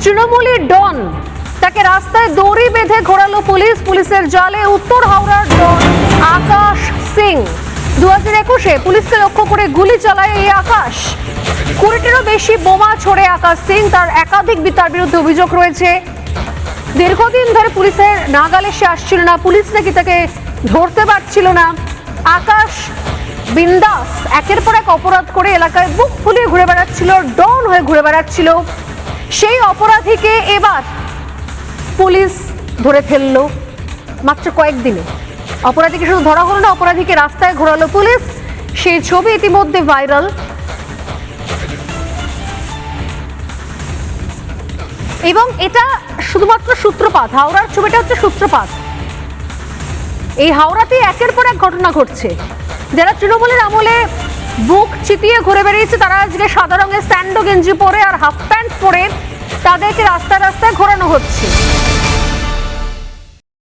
তৃণমূলী ডন, তাকে রাস্তায় দড়ি বেঁধে ঘোরালো পুলিশ। পুলিশের জালে উত্তর হাওড়ার ডন আকাশ সিং। 2021-এ পুলিশকে লক্ষ্য করে গুলি চালায় এই আকাশ। 20টিরও বেশি বোমা ছোড়ে আকাশ সিং। তার একাধিক তার বিরুদ্ধে অভিযোগ রয়েছে। দীর্ঘদিন ধরে পুলিশের নাগালে সে আসছিল না, পুলিশ নাকি তাকে ধরতে পারছিল না। আকাশ বিন্দাস একের পর এক অপরাধ করে এলাকায় বুক ফুলিয়ে ঘুরে বেড়াচ্ছিল, ডন হয়ে ঘুরে বেড়াচ্ছিল। সেই অপরাধীকে এবার পুলিশ ধরে ফেললো মাত্র কয়েকদিনে। অপরাধীকে শুধু ধরা হলো না, অপরাধীকে রাস্তায় ঘোরালো পুলিশ। সেই ছবি ইতিমধ্যে ভাইরাল। এবং এটা শুধুমাত্র সূত্রপাত, হাওড়ার ছবিটা হচ্ছে সূত্রপাত। এই হাওড়াতেই একের পর এক ঘটনা ঘটছে। যারা তৃণমূলের আমলে বুক চিতিয়ে ঘুরে বেরিয়েছে, তারা আজকে সাদা রঙের স্যান্ডো গেঞ্জি পরে আর হাফ প্যান্ট পরে তাদেরকে রাস্তায় রাস্তায় ঘোরানো হচ্ছে।